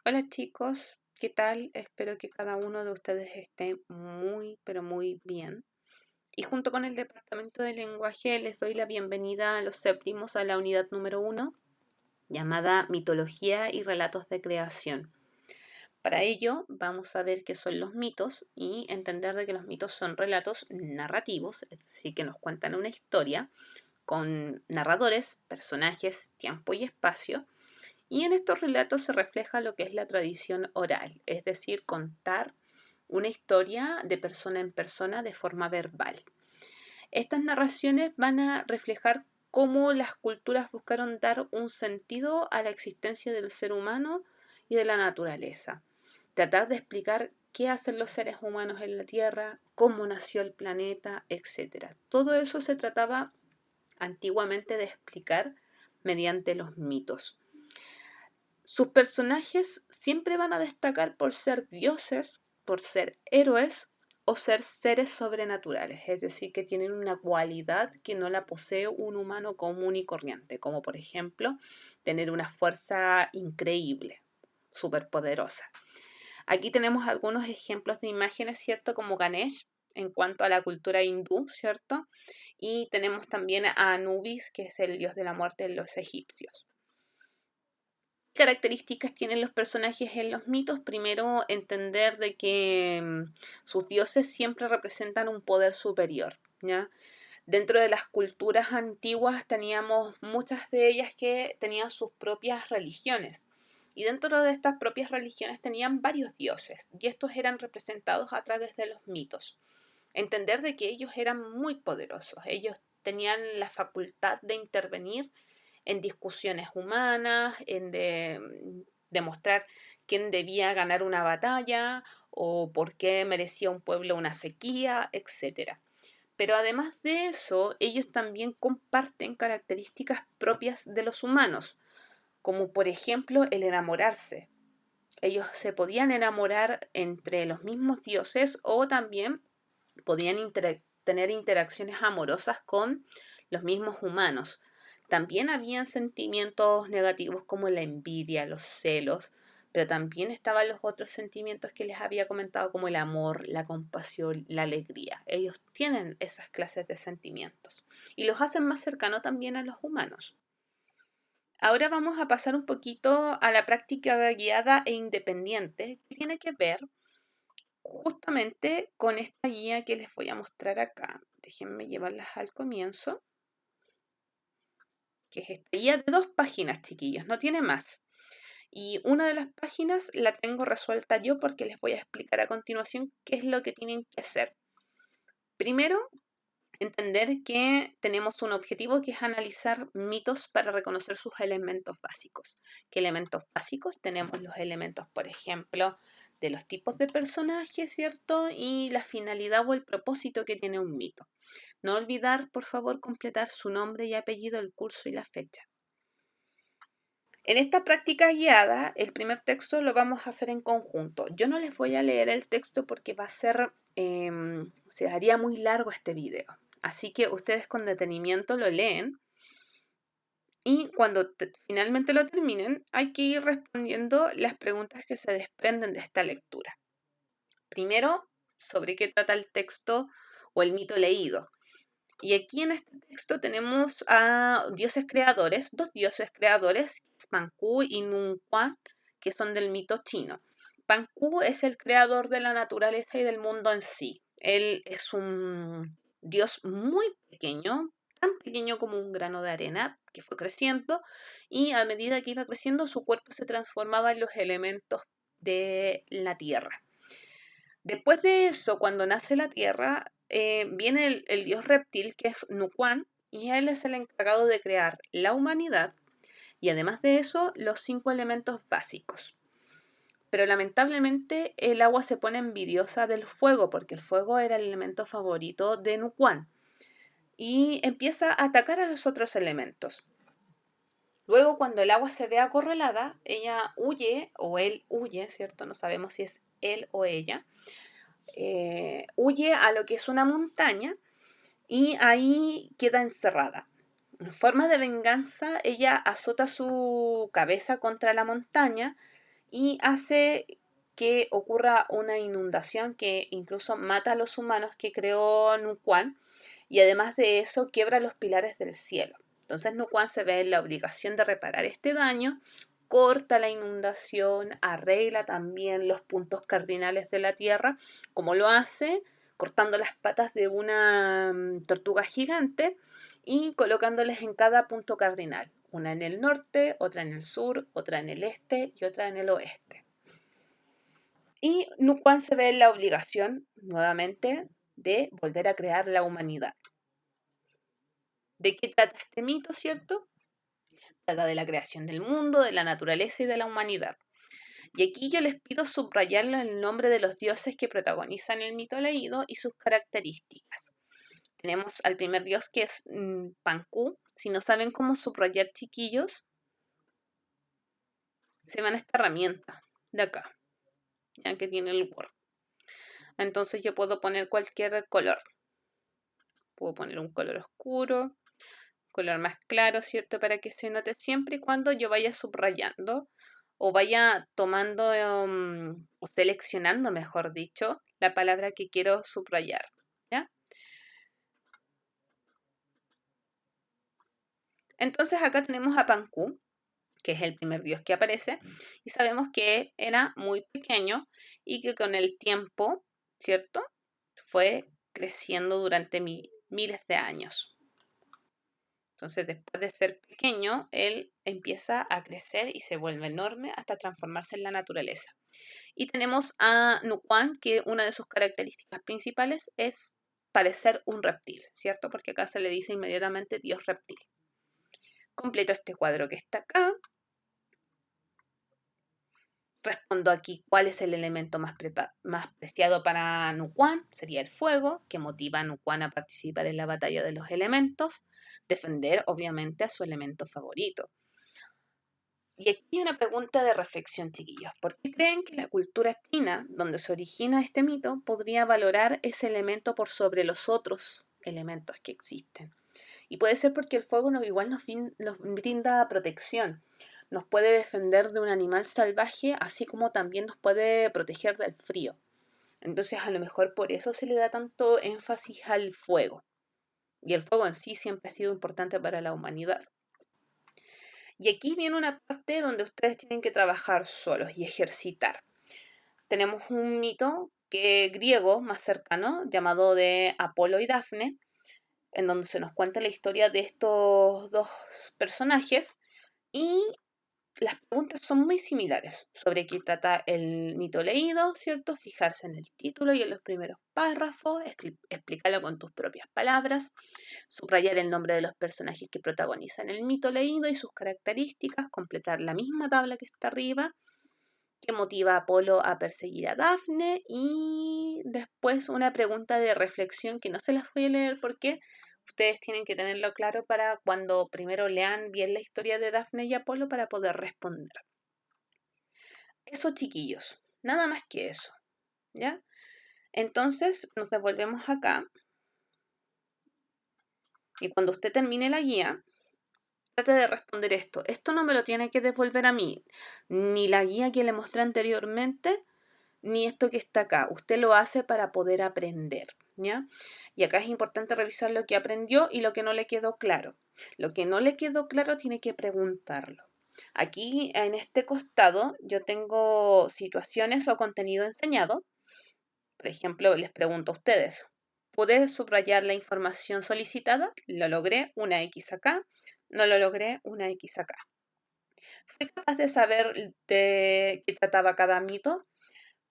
Hola chicos, ¿qué tal? Espero que cada uno de ustedes esté muy, pero muy bien. Y junto con el Departamento de Lenguaje les doy la bienvenida a los séptimos a la unidad número uno, llamada Mitología y Relatos de Creación. Para ello vamos a ver qué son los mitos y entender de que los mitos son relatos narrativos, es decir, que nos cuentan una historia con narradores, personajes, tiempo y espacio, y en estos relatos se refleja lo que es la tradición oral, es decir, contar una historia de persona en persona de forma verbal. Estas narraciones van a reflejar cómo las culturas buscaron dar un sentido a la existencia del ser humano y de la naturaleza. Tratar de explicar qué hacen los seres humanos en la Tierra, cómo nació el planeta, etc. Todo eso se trataba antiguamente de explicar mediante los mitos. Sus personajes siempre van a destacar por ser dioses, por ser héroes o ser seres sobrenaturales, es decir, que tienen una cualidad que no la posee un humano común y corriente, como por ejemplo tener una fuerza increíble, superpoderosa. Aquí tenemos algunos ejemplos de imágenes, ¿cierto? Como Ganesh en cuanto a la cultura hindú, ¿cierto? Y tenemos también a Anubis, que es el dios de la muerte de los egipcios. ¿Qué características tienen los personajes en los mitos? Primero, entender de que sus dioses siempre representan un poder superior, ¿ya? Dentro de las culturas antiguas teníamos muchas de ellas que tenían sus propias religiones. Y dentro de estas propias religiones tenían varios dioses, y estos eran representados a través de los mitos. Entender de que ellos eran muy poderosos, ellos tenían la facultad de intervenir en discusiones humanas, demostrar quién debía ganar una batalla o por qué merecía un pueblo una sequía, etc. Pero además de eso, ellos también comparten características propias de los humanos, como por ejemplo el enamorarse. Ellos se podían enamorar entre los mismos dioses o también podían tener interacciones amorosas con los mismos humanos. También habían sentimientos negativos como la envidia, los celos, pero también estaban los otros sentimientos que les había comentado como el amor, la compasión, la alegría. Ellos tienen esas clases de sentimientos y los hacen más cercanos también a los humanos. Ahora vamos a pasar un poquito a la práctica guiada e independiente, que tiene que ver justamente con esta guía que les voy a mostrar acá. Déjenme llevarlas al comienzo, que es esta guía de 2 páginas, chiquillos, no tiene más. Y una de las páginas la tengo resuelta yo porque les voy a explicar a continuación qué es lo que tienen que hacer. Primero, entender que tenemos un objetivo que es analizar mitos para reconocer sus elementos básicos. ¿Qué elementos básicos? Tenemos los elementos, por ejemplo, de los tipos de personajes, ¿cierto? Y la finalidad o el propósito que tiene un mito. No olvidar, por favor, completar su nombre y apellido, el curso y la fecha. En esta práctica guiada, el primer texto lo vamos a hacer en conjunto. Yo no les voy a leer el texto porque va a ser, se haría muy largo este video. Así que ustedes con detenimiento lo leen y cuando finalmente lo terminen, hay que ir respondiendo las preguntas que se desprenden de esta lectura. Primero, sobre qué trata el texto o el mito leído. Y aquí en este texto tenemos a dioses creadores, 2 dioses creadores, Panku y Nunquan, que son del mito chino. Panku es el creador de la naturaleza y del mundo en sí. Él es un dios muy pequeño, tan pequeño como un grano de arena, que fue creciendo, y a medida que iba creciendo su cuerpo se transformaba en los elementos de la tierra. Después de eso, cuando nace la Tierra, viene el dios reptil, que es Nukuan, y él es el encargado de crear la humanidad y además de eso, los 5 elementos básicos. Pero lamentablemente el agua se pone envidiosa del fuego, porque el fuego era el elemento favorito de Nukuan, y empieza a atacar a los otros elementos. Luego, cuando el agua se ve acorralada, ella huye, o él huye, ¿cierto? No sabemos si es él o ella. Huye a lo que es una montaña y ahí queda encerrada. En forma de venganza, ella azota su cabeza contra la montaña y hace que ocurra una inundación que incluso mata a los humanos que creó Nukuan, y además de eso quiebra los pilares del cielo. Entonces Nukuan se ve en la obligación de reparar este daño, corta la inundación, arregla también los puntos cardinales de la tierra, como lo hace cortando las patas de una tortuga gigante y colocándoles en cada punto cardinal, una en el norte, otra en el sur, otra en el este y otra en el oeste. Y Nukuan se ve en la obligación, nuevamente, de volver a crear la humanidad. ¿De qué trata este mito, cierto? Trata de la creación del mundo, de la naturaleza y de la humanidad. Y aquí yo les pido subrayarlo en el nombre de los dioses que protagonizan el mito leído y sus características. Tenemos al primer dios que es Panku. Si no saben cómo subrayar, chiquillos, se van a esta herramienta de acá, ya que tiene el Word. Entonces yo puedo poner cualquier color. Puedo poner un color oscuro, color más claro, ¿cierto? Para que se note siempre y cuando yo vaya subrayando o vaya tomando o seleccionando, mejor dicho, la palabra que quiero subrayar, ¿ya? Entonces acá tenemos a Panku, que es el primer dios que aparece, y sabemos que era muy pequeño y que con el tiempo, ¿cierto? Fue creciendo durante miles de años. Entonces, después de ser pequeño, él empieza a crecer y se vuelve enorme hasta transformarse en la naturaleza. Y tenemos a Nukuan, que una de sus características principales es parecer un reptil, ¿cierto? Porque acá se le dice inmediatamente dios reptil. Completo este cuadro que está acá. Respondo aquí cuál es el elemento más preciado para Nukuan. Sería el fuego, que motiva a Nukuan a participar en la batalla de los elementos. Defender, obviamente, a su elemento favorito. Y aquí hay una pregunta de reflexión, chiquillos. ¿Por qué creen que la cultura china, donde se origina este mito, podría valorar ese elemento por sobre los otros elementos que existen? Y puede ser porque el fuego igual nos brinda protección. Nos puede defender de un animal salvaje, así como también nos puede proteger del frío. Entonces, a lo mejor por eso se le da tanto énfasis al fuego. Y el fuego en sí siempre ha sido importante para la humanidad. Y aquí viene una parte donde ustedes tienen que trabajar solos y ejercitar. Tenemos un mito griego más cercano, llamado de Apolo y Dafne, en donde se nos cuenta la historia de estos dos personajes y las preguntas son muy similares sobre qué trata el mito leído, ¿cierto? Fijarse en el título y en los primeros párrafos, explicarlo con tus propias palabras, subrayar el nombre de los personajes que protagonizan el mito leído y sus características, completar la misma tabla que está arriba, que motiva a Apolo a perseguir a Dafne, y después una pregunta de reflexión que no se las voy a leer porque ustedes tienen que tenerlo claro para cuando primero lean bien la historia de Dafne y Apolo para poder responder. Eso, chiquillos, nada más que eso, ¿ya? Entonces nos devolvemos acá y cuando usted termine la guía, trate de responder esto. Esto no me lo tiene que devolver a mí, ni la guía que le mostré anteriormente, ni esto que está acá. Usted lo hace para poder aprender, ¿ya? Y acá es importante revisar lo que aprendió y lo que no le quedó claro. Lo que no le quedó claro tiene que preguntarlo. Aquí en este costado yo tengo situaciones o contenido enseñado. Por ejemplo, les pregunto a ustedes, ¿pude subrayar la información solicitada? Lo logré, una X acá. No lo logré, una X acá. ¿Fui capaz de saber de qué trataba cada mito?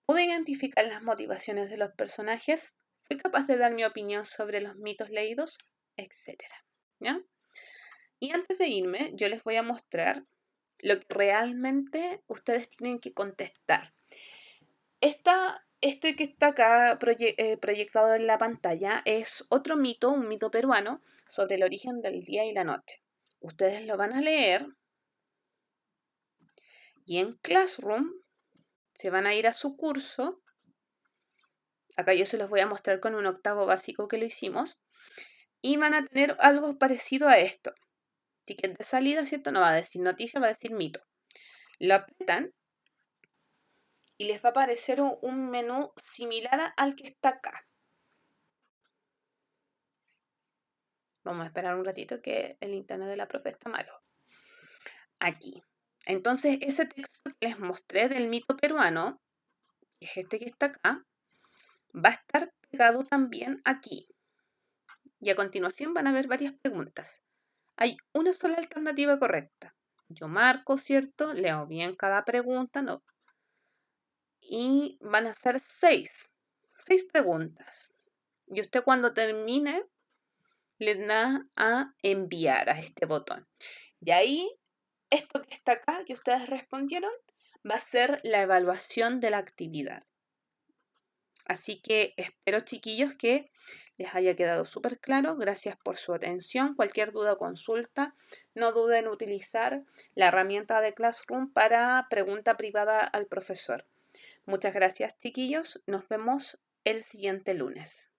¿Pude identificar las motivaciones de los personajes? ¿Fui capaz de dar mi opinión sobre los mitos leídos? Etcétera. ¿Ya? Y antes de irme, yo les voy a mostrar lo que realmente ustedes tienen que contestar. Este que está acá proyectado en la pantalla es otro mito, un mito peruano, sobre el origen del día y la noche. Ustedes lo van a leer y en Classroom se van a ir a su curso. Acá yo se los voy a mostrar con un octavo básico que lo hicimos. Y van a tener algo parecido a esto. Ticket de salida, ¿cierto? No va a decir noticia, va a decir mito. Lo apretan y les va a aparecer un menú similar al que está acá. Vamos a esperar un ratito que el internet de la profe está malo. Aquí. Entonces, ese texto que les mostré del mito peruano, que es este que está acá, va a estar pegado también aquí. Y a continuación van a haber varias preguntas. Hay una sola alternativa correcta. Yo marco, ¿cierto? Leo bien cada pregunta, ¿no? Y van a ser 6 preguntas. Y usted cuando termine le da a enviar a este botón. Y ahí, esto que está acá, que ustedes respondieron, va a ser la evaluación de la actividad. Así que espero, chiquillos, que les haya quedado súper claro. Gracias por su atención. Cualquier duda o consulta, no duden en utilizar la herramienta de Classroom para pregunta privada al profesor. Muchas gracias, chiquillos. Nos vemos el siguiente lunes.